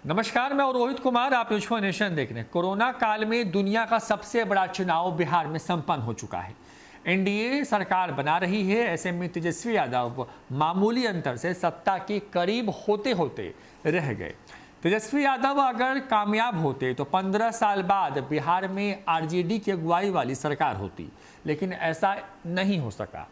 नमस्कार, मैं रोहित कुमार, आप न्यूज़ फॉर नेशन देख रहे हैं। कोरोना काल में दुनिया का सबसे बड़ा चुनाव बिहार में संपन्न हो चुका है। एनडीए सरकार बना रही है। ऐसे में तेजस्वी यादव मामूली अंतर से सत्ता के करीब होते होते रह गए। तेजस्वी यादव अगर कामयाब होते तो 15 साल बाद बिहार में आरजेडी की अगुवाई वाली सरकार होती, लेकिन ऐसा नहीं हो सका।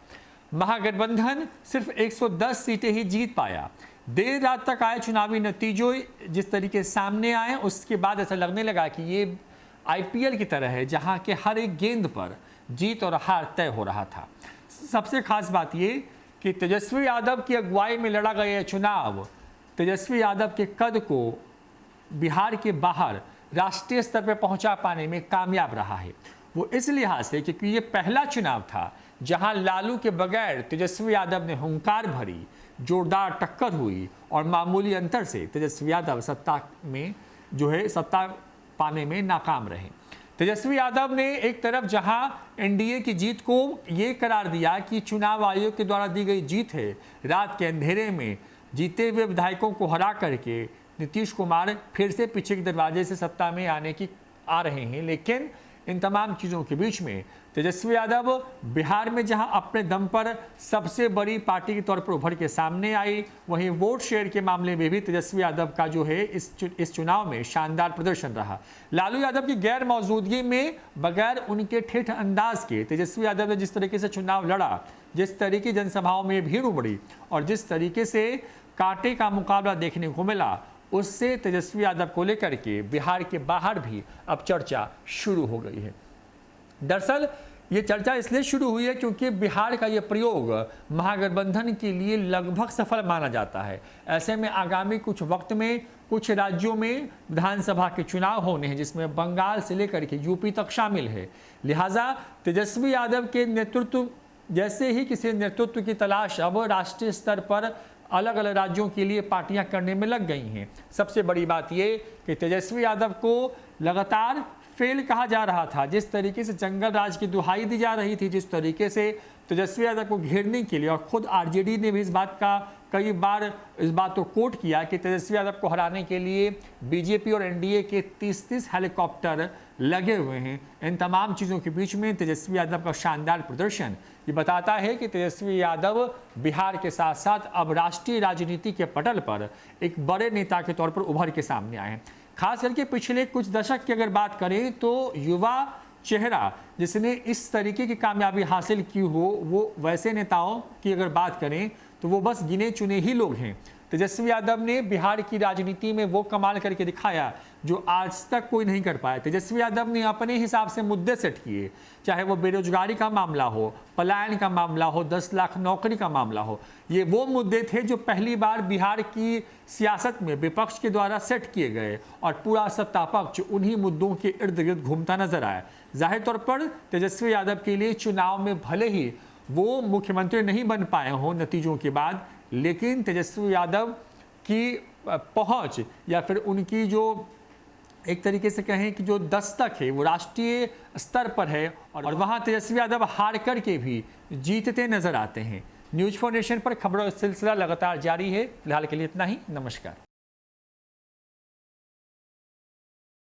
महागठबंधन सिर्फ 110 सीटें ही जीत पाया। देर रात तक आए चुनावी नतीजों जिस तरीके सामने आए, उसके बाद ऐसा लगने लगा कि ये आईपीएल की तरह है, जहां के हर एक गेंद पर जीत और हार तय हो रहा था। सबसे खास बात ये कि तेजस्वी यादव की अगुवाई में लड़ा गया चुनाव तेजस्वी यादव के कद को बिहार के बाहर राष्ट्रीय स्तर पर पहुंचा पाने में कामयाब रहा है। वो इस लिहाज से क्योंकि ये पहला चुनाव था जहां लालू के बगैर तेजस्वी यादव ने हुंकार भरी, जोरदार टक्कर हुई और मामूली अंतर से तेजस्वी यादव सत्ता पाने में नाकाम रहे। तेजस्वी यादव ने एक तरफ जहां एनडीए की जीत को ये करार दिया कि चुनाव आयोग के द्वारा दी गई जीत है, रात के अंधेरे में जीते हुए विधायकों को हरा करके नीतीश कुमार फिर से पीछे के दरवाजे से सत्ता में आ रहे हैं। लेकिन इन तमाम चीज़ों के बीच में तेजस्वी यादव बिहार में जहां अपने दम पर सबसे बड़ी पार्टी के तौर पर उभर के सामने आई, वहीं वोट शेयर के मामले में भी तेजस्वी यादव का जो है इस चुनाव में शानदार प्रदर्शन रहा। लालू यादव की गैर मौजूदगी में, बगैर उनके ठेठ अंदाज के तेजस्वी यादव ने जिस तरीके से चुनाव लड़ा, जिस तरीके जनसभाओं में भीड़ उमड़ी और जिस तरीके से कांटे का मुकाबला देखने को मिला, उससे तेजस्वी यादव को लेकर के बिहार के बाहर भी अब चर्चा शुरू हो गई है। दरअसल ये चर्चा इसलिए शुरू हुई है क्योंकि बिहार का ये प्रयोग महागठबंधन के लिए लगभग सफल माना जाता है। ऐसे में आगामी कुछ वक्त में कुछ राज्यों में विधानसभा के चुनाव होने हैं, जिसमें बंगाल से लेकर के यूपी तक शामिल है। लिहाजा तेजस्वी यादव के नेतृत्व जैसे ही किसी नेतृत्व की तलाश अब राष्ट्रीय स्तर पर अलग अलग राज्यों के लिए पार्टियां करने में लग गई हैं। सबसे बड़ी बात ये कि तेजस्वी यादव को लगातार फेल कहा जा रहा था। जिस तरीके से जंगल राज की दुहाई दी जा रही थी, जिस तरीके से तेजस्वी यादव को घेरने के लिए, और खुद आरजेडी ने भी इस बात को कोट किया कि तेजस्वी यादव को हराने के लिए बीजेपी और एनडीए के 30-30 हेलीकॉप्टर लगे हुए हैं। इन तमाम चीज़ों के बीच में तेजस्वी यादव का शानदार प्रदर्शन ये बताता है कि तेजस्वी यादव बिहार के साथ साथ अब राष्ट्रीय राजनीति के पटल पर एक बड़े नेता के तौर पर उभर के सामने आए हैं। खास करके पिछले कुछ दशक की अगर बात करें तो युवा चेहरा जिसने इस तरीके की कामयाबी हासिल की हो, वो वैसे नेताओं की अगर बात करें तो वो बस गिने चुने ही लोग हैं। तेजस्वी यादव ने बिहार की राजनीति में वो कमाल करके दिखाया जो आज तक कोई नहीं कर पाया। तेजस्वी यादव ने अपने हिसाब से मुद्दे सेट किए, चाहे वो बेरोजगारी का मामला हो, पलायन का मामला हो, 10 लाख नौकरी का मामला हो। ये वो मुद्दे थे जो पहली बार बिहार की सियासत में विपक्ष के द्वारा सेट किए गए और पूरा सत्ता पक्ष उन्हीं मुद्दों के इर्द गिर्द घूमता नजर आया। जाहिर तौर पर तेजस्वी यादव के लिए चुनाव में भले ही वो मुख्यमंत्री नहीं बन पाए हों नतीजों के बाद, लेकिन तेजस्वी यादव की पहुंच या फिर उनकी जो एक तरीके से कहें कि जो दस्तक है वो राष्ट्रीय स्तर पर है और वहां तेजस्वी यादव हार करके भी जीतते नजर आते हैं। न्यूज़ फॉर नेशन पर खबरों का सिलसिला लगातार जारी है। फिलहाल के लिए इतना ही। नमस्कार।